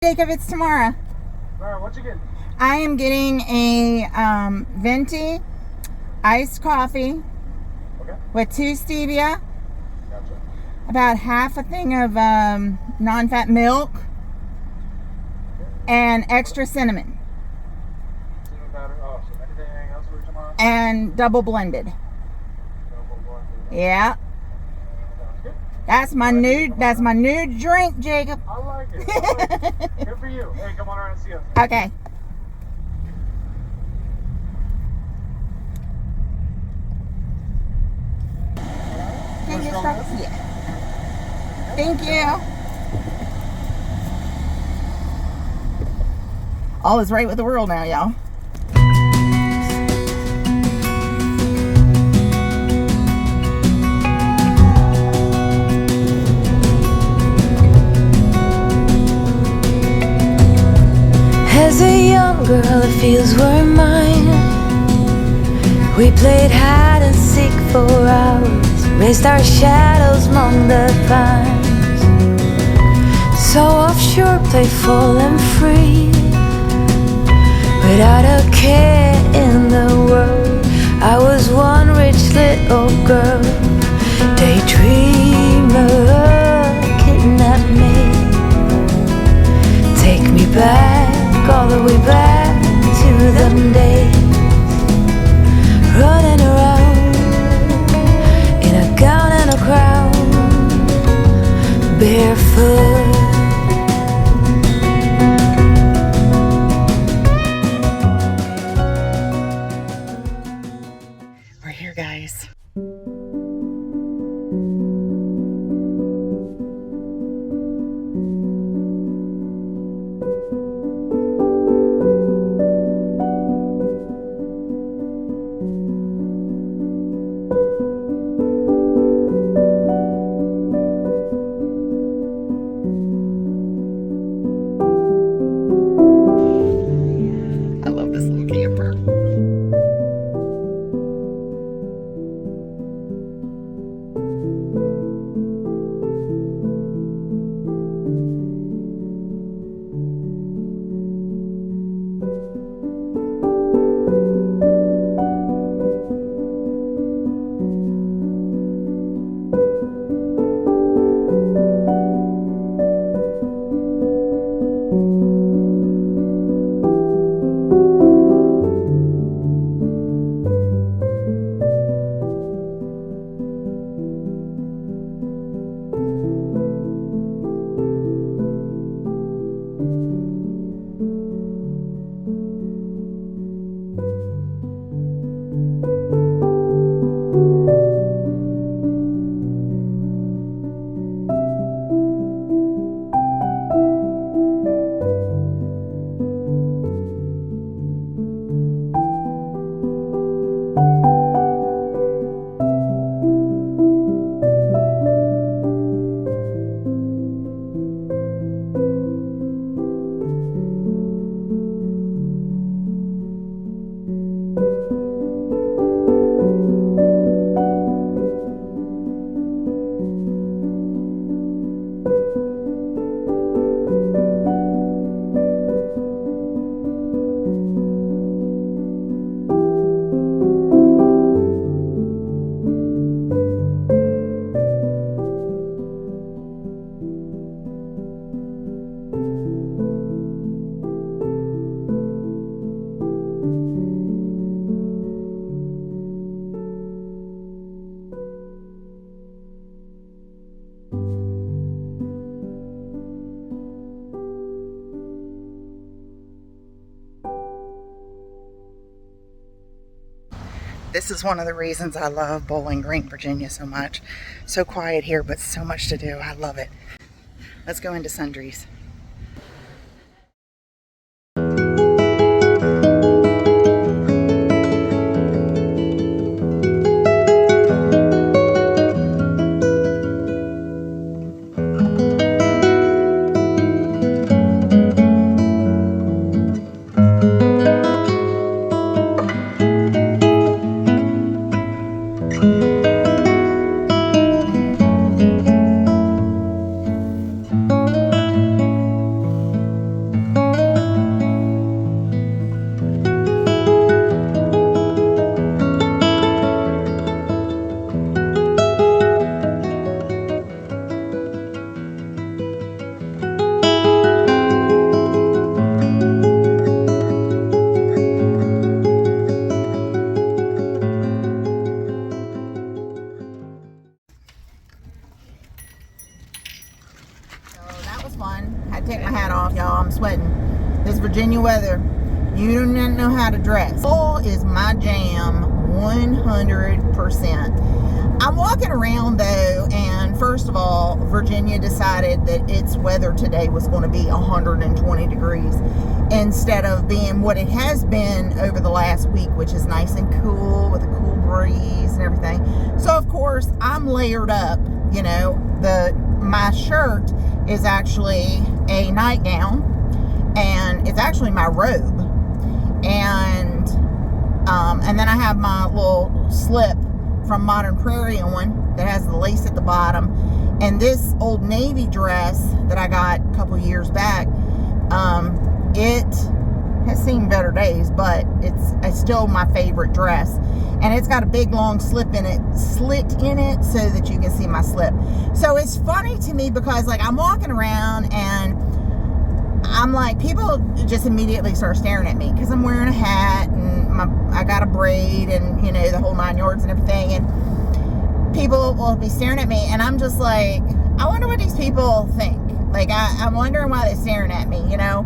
Jacob, it's Tamara. Alright, what you getting? I am getting a venti iced coffee with 2 stevia, Gotcha. about half a thing of non-fat milk, and extra cinnamon, Cinnamon powder. Oh, so anything else for tomorrow? and double blended. Double blended. Yeah, Sounds good. that's my new drink, Jacob. I like it. I like it. Good for you. Hey, come on around and see us. Okay. Can you start? Yeah. Thank you. All is right with the world now, y'all. As a young girl, the fields were mine. We played hide and seek for hours, raised our shadows among the pines. So offshore, playful and free, without a care in the world. I was one rich little girl, daydreamer, kidnap me, take me back, all the way back to them days, running around in a gown and a crown, barefoot. We're here, guys. I love this little camper. This is one of the reasons I love Bowling Green, Virginia so much. So quiet here, but so much to do. I love it. Let's go into Sundries. off, y'all. I'm sweating. This Virginia weather, you do not know how to dress. Fall is my jam, 100%. I'm walking around though, and first of all, Virginia decided that its weather today was going to be 120 degrees instead of being what it has been over the last week, which is nice and cool with a cool breeze and everything. So of course I'm layered up. You know, my shirt is actually a nightgown, and it's actually my robe, and then I have my little slip from Modern Prairie on that has the lace at the bottom, and this Old Navy dress that I got a couple years back, it has seen better days, but it's still my favorite dress, and it's got a big long slit in it so that you can see my slip. So it's funny to me because like I'm walking around and I'm like, people just immediately start staring at me because I'm wearing a hat and I got a braid and, you know, the whole 9 yards and everything. And people will be staring at me, and I'm just like, I wonder what these people think. Like, I'm wondering why they're staring at me, you know?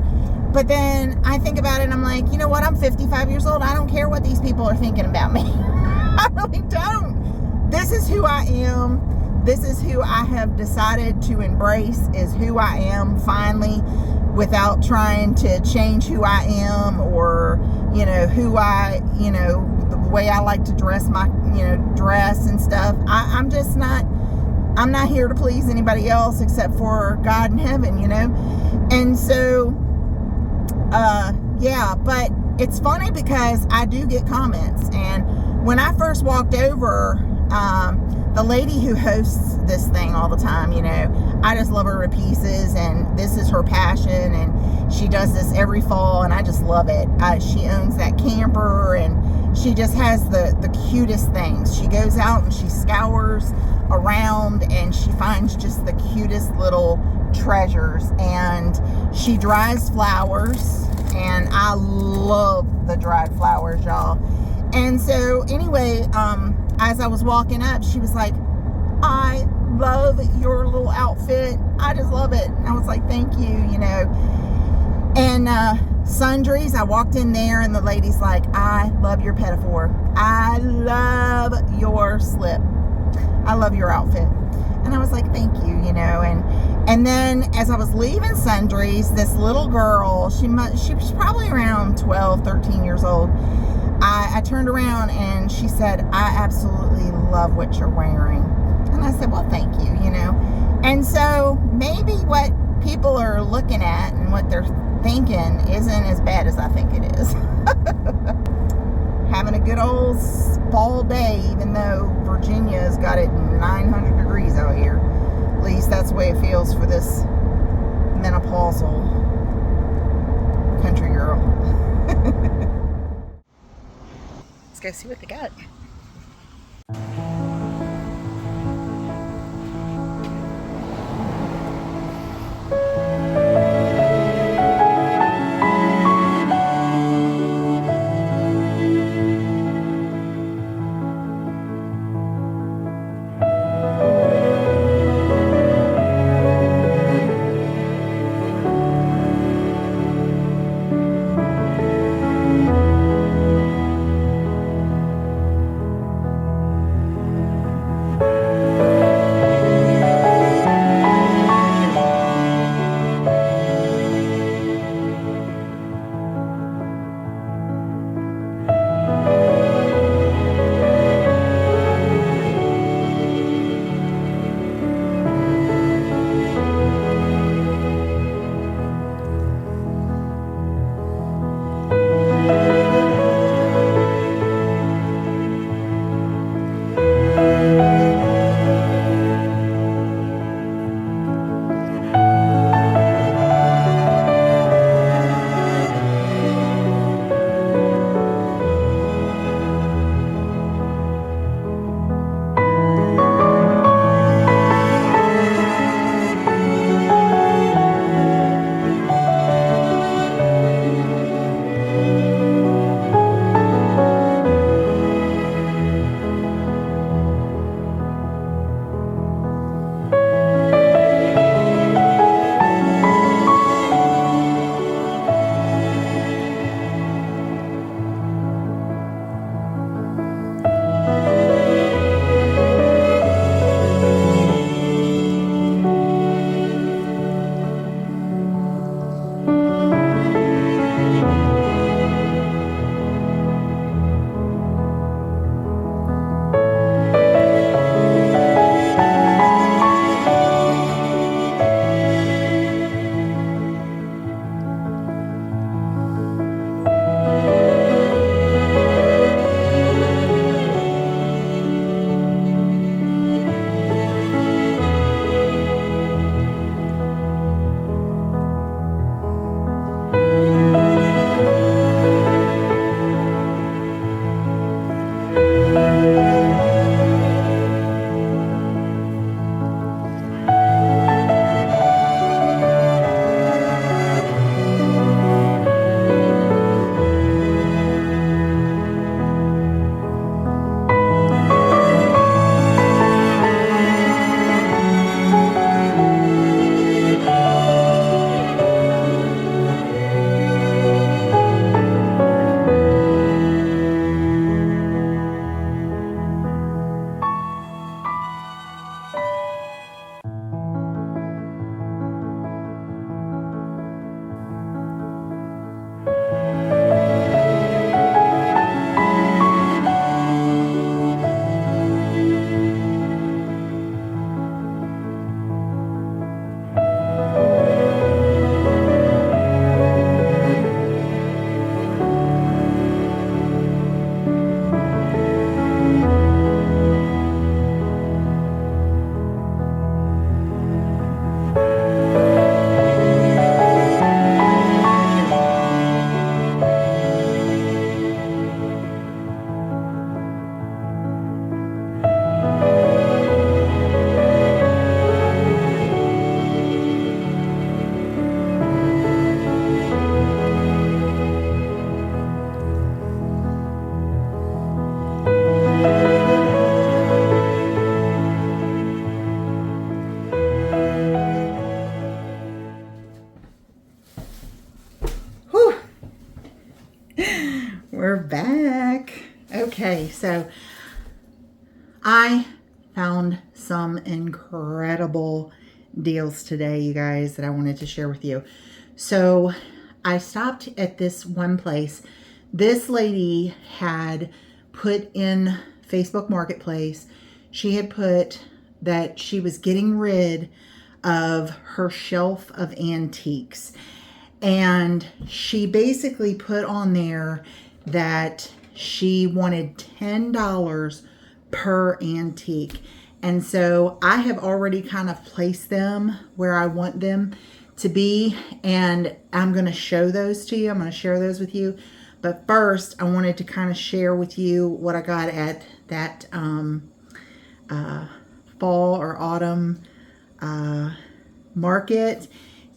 But then I think about it and I'm like, you know what? I'm 55 years old. I don't care what these people are thinking about me. I really don't. This is who I am. This is who I have decided to embrace, is who I am finally, without trying to change who I am or, you know, the way I like to dress dress and stuff. I'm not here to please anybody else except for God in heaven, you know? And so, yeah, but it's funny because I do get comments. And when I first walked over, the lady who hosts this thing all the time, you know, I just love her to pieces, and this is her passion, and she does this every fall, and I just love it. She owns that camper, and she just has the cutest things. She goes out and she scours around, and she finds just the cutest little treasures, and she dries flowers, and I love the dried flowers, y'all. And so anyway, as I was walking up, she was like, I love your little outfit. I just love it. And I was like, thank you, you know. And Sundries, I walked in there and the lady's like, I love your pedophore. I love your slip. I love your outfit. And I was like, thank you, you know. And then as I was leaving Sundries, this little girl, she was probably around 12, 13 years old. I turned around and she said, I absolutely love what you're wearing. And I said, well, thank you, you know. And so maybe what people are looking at and what they're thinking isn't as bad as I think it is. Having a good old fall day, even though Virginia's got it 900 degrees out here. At least that's the way it feels for this menopausal country girl. Let's go see what they got. We're back. Okay, so I found some incredible deals today, you guys, that I wanted to share with you. So I stopped at this one place. This lady had put in Facebook Marketplace, she had put that she was getting rid of her shelf of antiques. And she basically put on there that she wanted $10 per antique. And so I have already kind of placed them where I want them to be. And I'm going to show those to you. I'm going to share those with you. But first, I wanted to kind of share with you what I got at that fall or autumn market,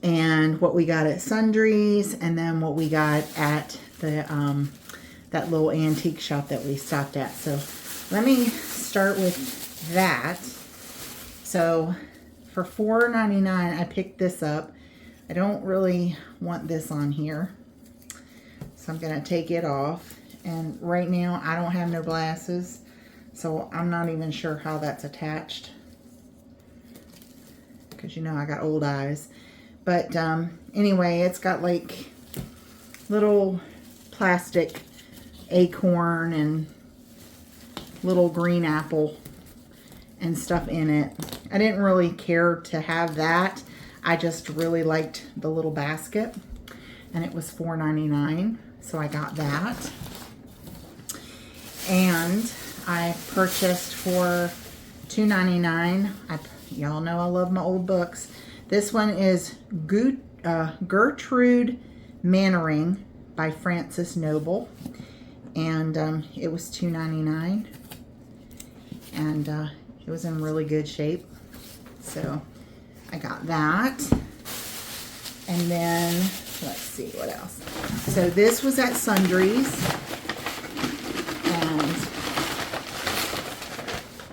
and what we got at Sundries, and then what we got at the that little antique shop that we stopped at. So let me start with that. So for $4.99, I picked this up. I don't really want this on here, so I'm gonna take it off. And right now I don't have no glasses, so I'm not even sure how that's attached, because you know I got old eyes. But anyway, it's got like little plastic acorn and little green apple and stuff in it. I didn't really care to have that. I just really liked the little basket, and it was $4.99, so I got that. And I purchased for $2.99. Y'all know I love my old books. This one is Gertrude Mannering by Frances Noble, and it was $2.99, and it was in really good shape, so I got that. And then let's see what else. So this was at Sundries, and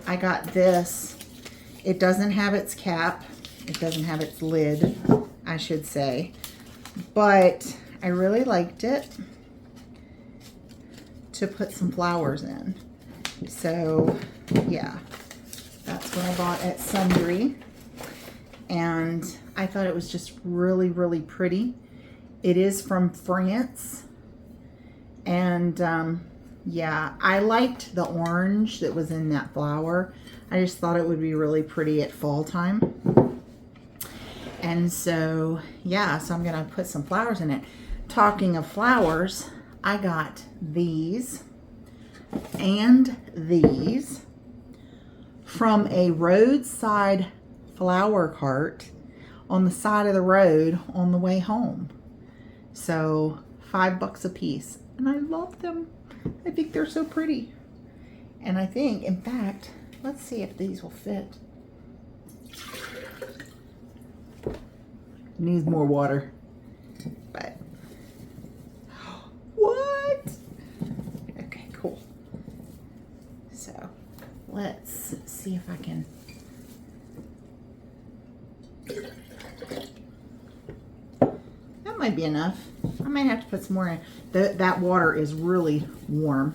I got this. It doesn't have its cap. It doesn't have its lid, I should say. But I really liked it to put some flowers in. So, yeah. That's what I bought at Sundry. And I thought it was just really, really pretty. It is from France. And, yeah, I liked the orange that was in that flower. I just thought it would be really pretty at fall time. And so, yeah, so I'm going to put some flowers in it. Talking of flowers, I got these and these from a roadside flower cart on the side of the road on the way home. So $5 a piece. And I love them. I think they're so pretty. And I think, in fact, let's see if these will fit. Needs more water. But what? Okay, cool. So let's see if I can. That might be enough. I might have to put some more in. That water is really warm.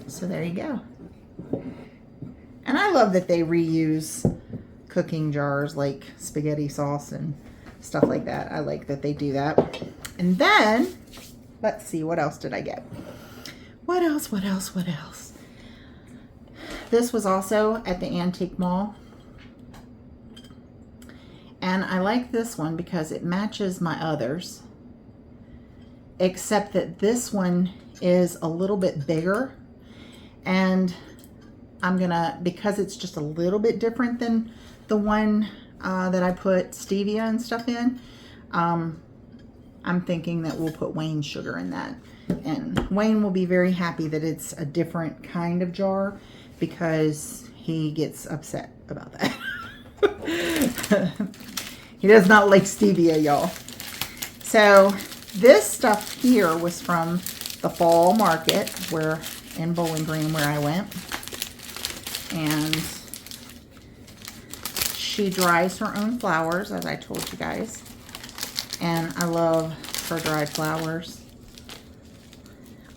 So there you go. And I love that they reuse cooking jars like spaghetti sauce and stuff like that. I like that they do that. And then, let's see, what else did I get? What else? This was also at the Antique Mall. And I like this one because it matches my others. Except that this one is a little bit bigger. And I'm gonna, because it's just a little bit different than the one that I put stevia and stuff in, I'm thinking that we'll put Wayne's sugar in that. And Wayne will be very happy that it's a different kind of jar, because he gets upset about that. He does not like stevia, y'all. So this stuff here was from the fall market in Bowling Green where I went. And she dries her own flowers, as I told you guys. And I love her dried flowers.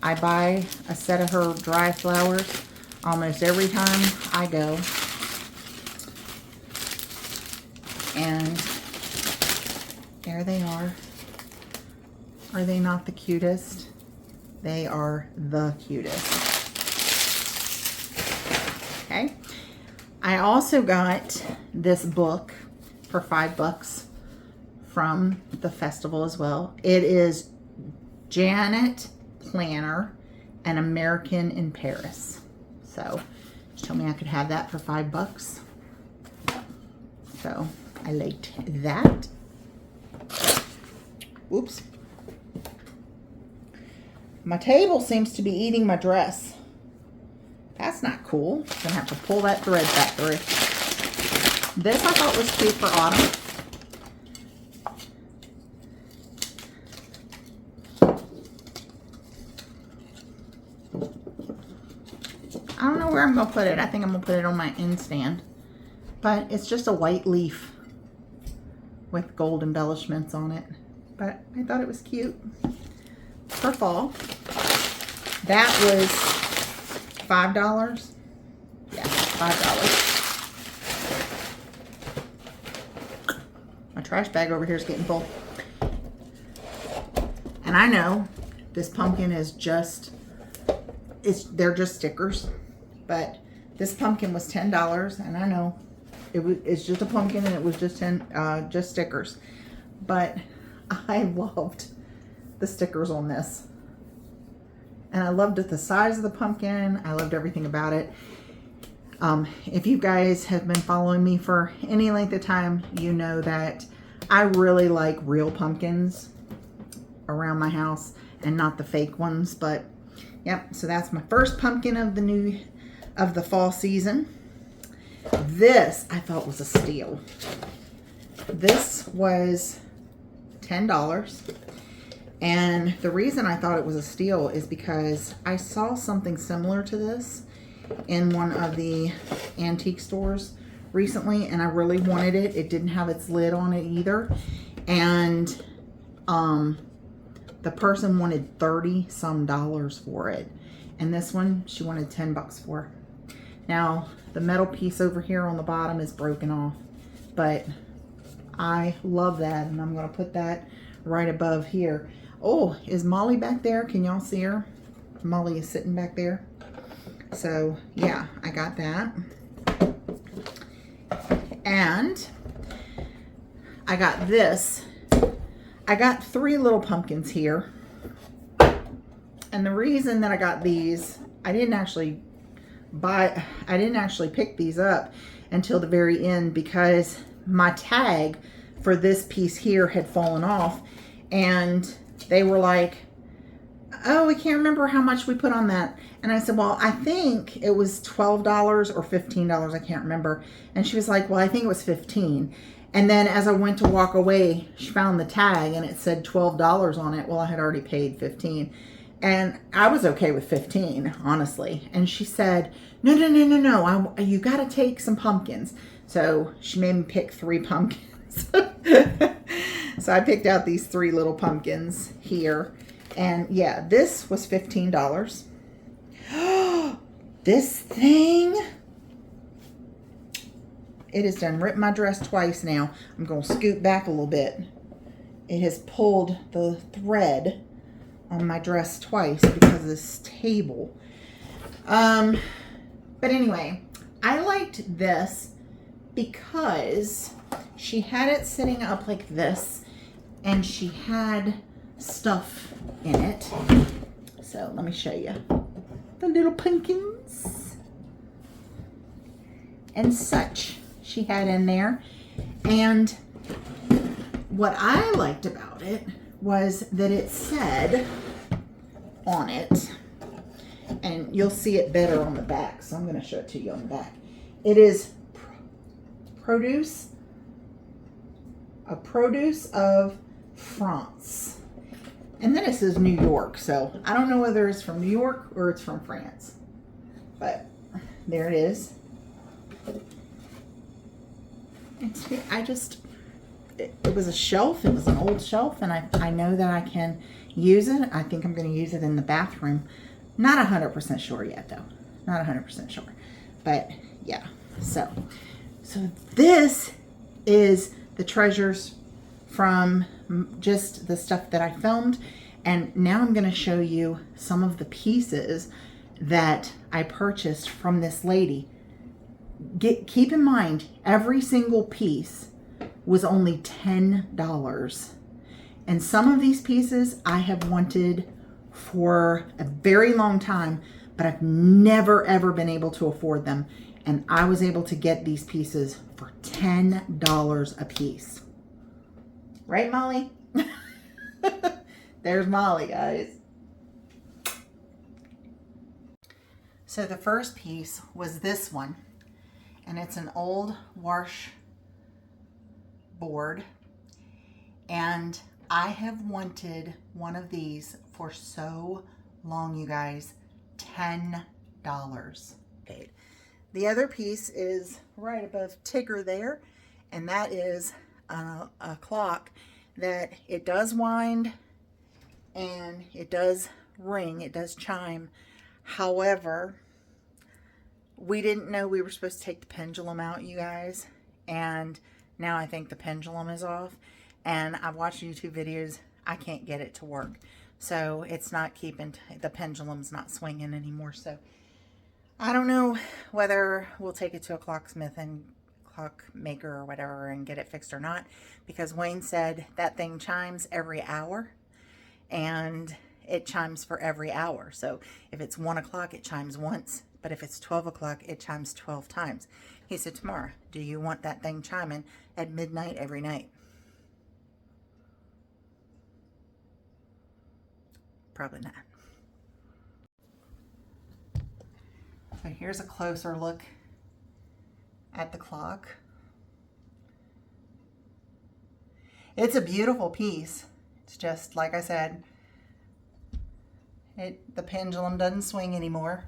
I buy a set of her dry flowers almost every time I go. And there they are. Are they not the cutest? They are the cutest. Okay. I also got this book for $5 from the festival as well. It is Janet Planner, An American in Paris. So she told me I could have that for $5. So I liked that. Oops. My table seems to be eating my dress. That's not cool. Gonna have to pull that thread back through. This I thought was cute for autumn. I don't know where I'm gonna put it. I think I'm gonna put it on my end stand. But it's just a white leaf with gold embellishments on it. But I thought it was cute for fall. That was $5. Yeah, $5. My trash bag over here is getting full. And I know this pumpkin is just, they're just stickers. But this pumpkin was $10, and I know it's just a pumpkin and it was just just stickers. But I loved the stickers on this. And I loved it, the size of the pumpkin. I loved everything about it. If you guys have been following me for any length of time, you know that I really like real pumpkins around my house and not the fake ones. But yep, so that's my first pumpkin of the fall season. This I thought was a steal. This was $10. And the reason I thought it was a steal is because I saw something similar to this in one of the antique stores recently, and I really wanted it. It didn't have its lid on it either. And the person wanted $30-some for it. And this one, she wanted $10 for. Now, the metal piece over here on the bottom is broken off. But I love that, and I'm going to put that right above here. Oh, is Molly back there? Can y'all see her? Molly is sitting back there. So, yeah, I got that. And I got this. I got 3 little pumpkins here. And the reason that I got these, I didn't actually pick these up until the very end because my tag for this piece here had fallen off, and they were like, oh, we can't remember how much we put on that. And I said, well, I think it was $12 or $15. I can't remember. And she was like, well, I think it was $15. And then as I went to walk away, she found the tag and it said $12 on it. Well, I had already paid $15. And I was okay with $15, honestly. And she said, no, you got to take some pumpkins. So she made me pick 3 pumpkins. So I picked out these 3 little pumpkins here. And yeah, this was $15. This thing, it has done ripped my dress twice now. I'm going to scoot back a little bit. It has pulled the thread on my dress twice because of this table. But anyway, I liked this because she had it sitting up like this, and she had stuff in it. So let me show you the little pumpkins and such she had in there. And what I liked about it was that it said on it, and you'll see it better on the back, so I'm going to show it to you on the back. It is produce of France. And then it says New York, so I don't know whether it's from New York or it's from France. But there it is. it was a shelf. It was an old shelf, and I know that I can use it. I think I'm going to use it in the bathroom. Not 100% sure yet, though. Not 100% sure. But yeah, so this is the treasures from just the stuff that I filmed. And now I'm going to show you some of the pieces that I purchased from this lady. Keep in mind, every single piece was only $10. And some of these pieces I have wanted for a very long time, but I've never ever been able to afford them. And I was able to get these pieces for $10 a piece. Right, Molly? There's Molly, guys. So the first piece was this one. And it's an old wash board. And I have wanted one of these for so long, you guys. $10 paid. The other piece is right above Tigger there. And that is a clock that it does wind and it does ring, it does chime. However, we didn't know we were supposed to take the pendulum out, you guys. And now I think the pendulum is off. And I've watched YouTube videos. I can't get it to work. So it's not keeping, the pendulum's not swinging anymore. So I don't know whether we'll take it to a clocksmith and clockmaker or whatever and get it fixed or not. Because Wayne said that thing chimes every hour. And it chimes for every hour. So if it's 1 o'clock, it chimes once. But if it's 12 o'clock, it chimes 12 times. He said, Tamara, do you want that thing chiming at midnight every night? Probably not. So here's a closer look at the clock. It's a beautiful piece. It's just, like I said, the pendulum doesn't swing anymore.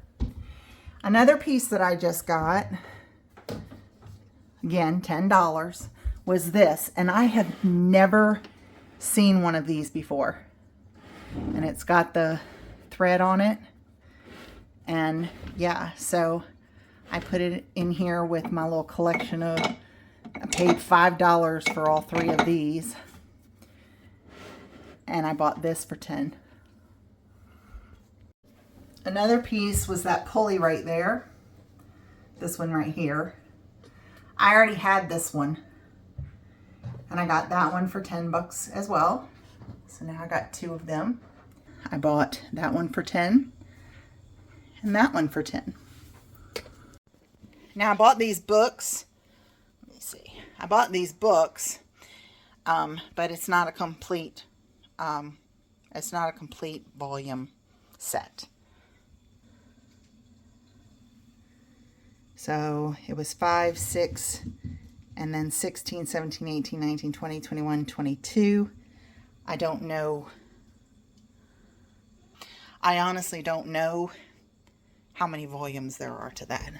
Another piece that I just got, again, $10, was this. And I have never seen one of these before. And it's got the thread on it. And yeah, so I put it in here with my little collection of, I paid $5 for all 3 of these. And I bought this for $10. Another piece was that pulley right there. This one right here. I already had this one. And I got that one for $10 as well. So now I got 2 of them. I bought that one for $10. And that one for $10. Now I bought these books. Let me see. I bought these books. But it's not a complete volume set. So it was 5, 6, and then 16, 17, 18, 19, 20, 21, 22. I don't know. I honestly don't know how many volumes there are to that.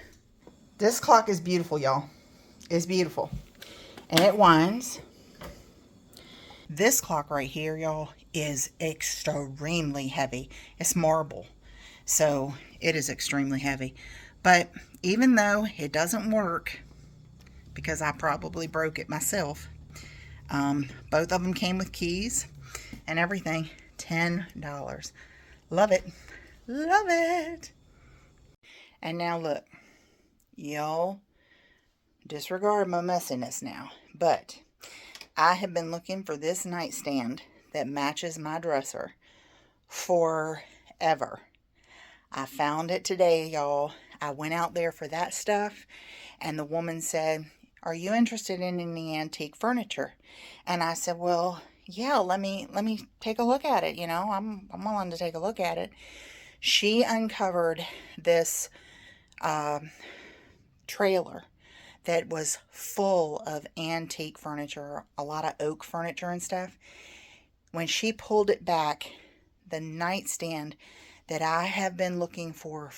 This clock is beautiful, y'all. It's beautiful. And it winds. This clock right here, y'all, is extremely heavy. It's marble. So it is extremely heavy. But even though it doesn't work, because I probably broke it myself, both of them came with keys and everything. $10. Love it. Love it. And now look. Y'all, disregard my messiness now. But I have been looking for this nightstand that matches my dresser forever. I found it today, y'all. I went out there for that stuff, and the woman said, "Are you interested in any antique furniture?" And I said, "Well, yeah, let me take a look at it. You know, I'm willing to take a look at it." She uncovered this trailer that was full of antique furniture, a lot of oak furniture and stuff. When she pulled it back, the nightstand that I have been looking for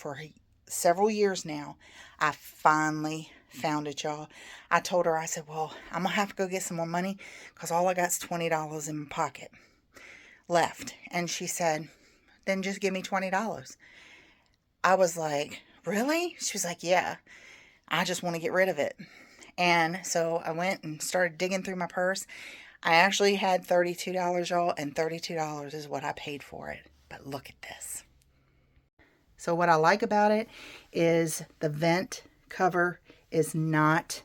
several years now, I finally found it, y'all. I told her, I said, well, I'm going to have to go get some more money because all I got is $20 in my pocket left. And she said, then just give me $20. I was like, really? She was like, yeah, I just want to get rid of it. And so I went and started digging through my purse. I actually had $32, y'all, and $32 is what I paid for it. But look at this. So what I like about it is the vent cover is not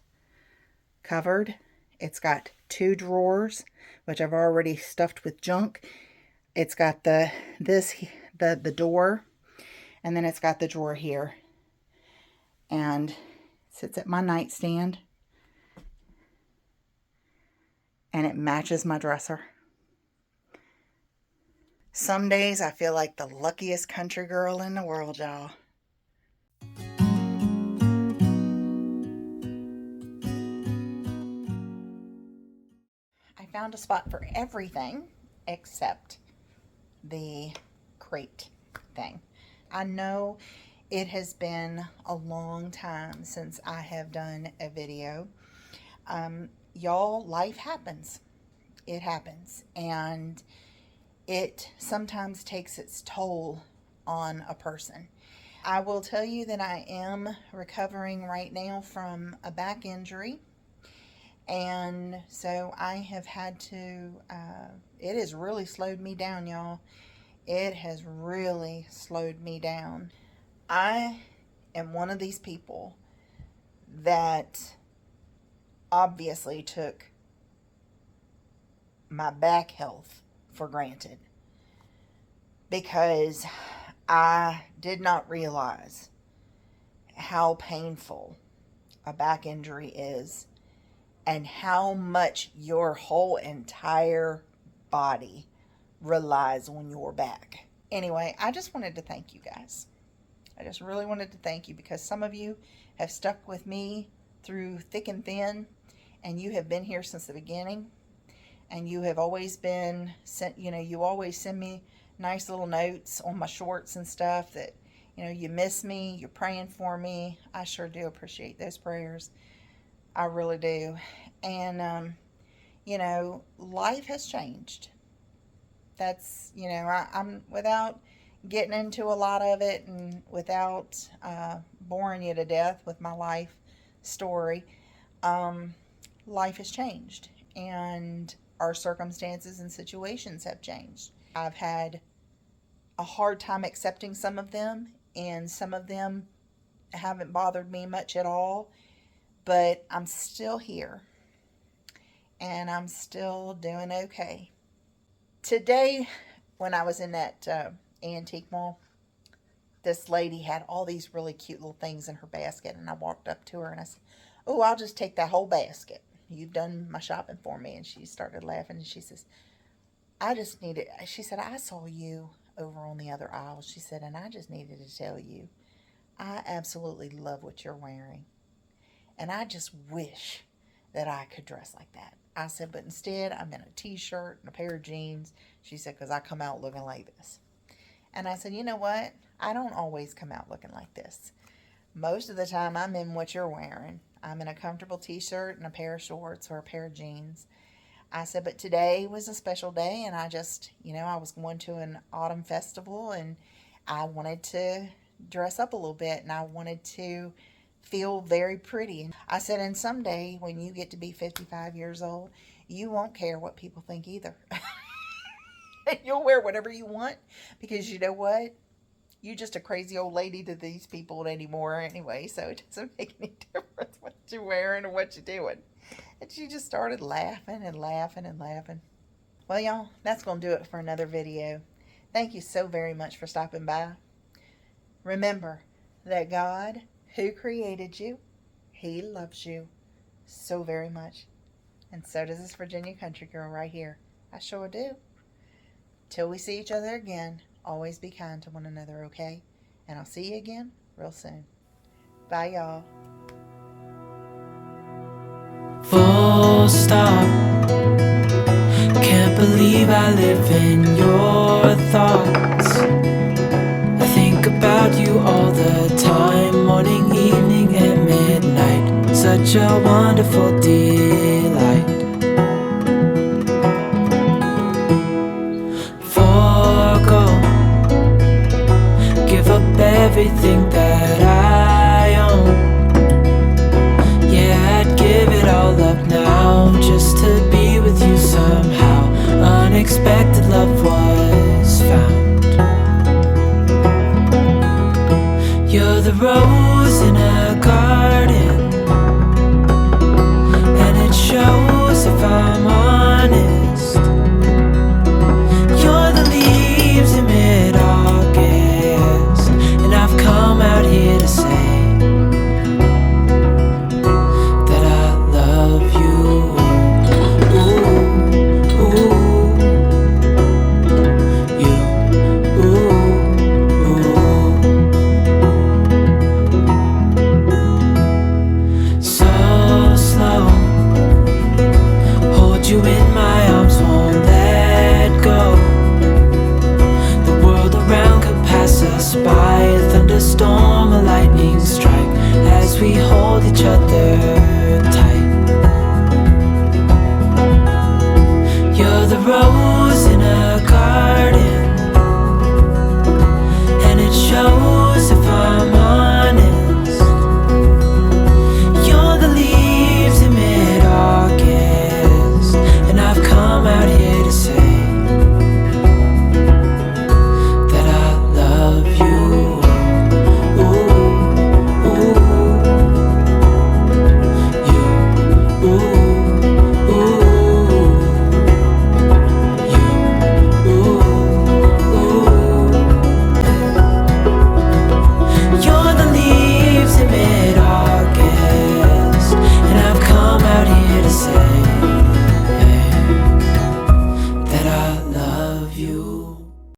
covered. It's got 2 drawers, which I've already stuffed with junk. It's got the door, and then it's got the drawer here. And it sits at my nightstand. And it matches my dresser. Some days I feel like the luckiest country girl in the world, y'all. I found a spot for everything except the crate thing. I know it has been a long time since I have done a video. Y'all, life happens. It happens. And it sometimes takes its toll on a person. I will tell you that I am recovering right now from a back injury. And so I have had to, it has really slowed me down, y'all. It has really slowed me down. I am one of these people that obviously took my back health for granted because I did not realize how painful a back injury is and how much your whole entire body relies on your back. Anyway, I just wanted to thank you guys. I just really wanted to thank you because some of you have stuck with me through thick and thin, and you have been here since the beginning, and you have always been sent, you always send me nice little notes on my shorts and stuff that, you miss me, you're praying for me. I sure do appreciate those prayers. I really do. And, life has changed. That's, I'm without getting into a lot of it and without boring you to death with my life story, life has changed and our circumstances and situations have changed. I've had a hard time accepting some of them, and some of them haven't bothered me much at all, but I'm still here and I'm still doing okay. Today, when I was in that antique mall, this lady had all these really cute little things in her basket, and I walked up to her and I said, oh, I'll just take that whole basket. You've done my shopping for me. And she started laughing and she says, I just needed, she said, I saw you over on the other aisle. She said, and I just needed to tell you, I absolutely love what you're wearing. And I just wish that I could dress like that. I said, but instead I'm in a t-shirt and a pair of jeans. She said, because I come out looking like this. And I said, you know what? I don't always come out looking like this. Most of the time I'm in what you're wearing. I'm in a comfortable t-shirt and a pair of shorts or a pair of jeans. I said, but today was a special day, and I just, I was going to an autumn festival, and I wanted to dress up a little bit, and I wanted to feel very pretty. I said, and someday when you get to be 55 years old, you won't care what people think either. You'll wear whatever you want, because you know what? You're just a crazy old lady to these people anymore anyway, so it doesn't make any difference what you're wearing or what you're doing. And she just started laughing and laughing and laughing. Well, y'all, that's going to do it for another video. Thank you so very much for stopping by. Remember that God, who created you, He loves you so very much. And so does this Virginia country girl right here. I sure do. Till we see each other again, always be kind to one another, okay? And I'll see you again real soon. Bye, y'all. Full stop. Can't believe I live in your thoughts. I think about you all the time, morning, evening, and midnight. such a wonderful delight. Forgo, give up everything that I own. Yeah, I'd give it all up now just to be with you somehow. Unexpected love was found. You're the rose in a garden, and it shows if I'm honest. You're the leaves in mid-August, and I've come out here to say that I love you. Ooh, ooh, you, ooh, ooh. So slow, hold you in my arms, won't let go. The world around could pass us by, a thunderstorm, a lightning strike, as we hold each other tight. You're the rose in a garden, and it shows if I'm honest. You're the leaves in mid-August, and I've come out here to say that I love you. Ooh, ooh, you, ooh, ooh, you, ooh, ooh. You're the leaves in mid-August, and I've come out here to say that I love you.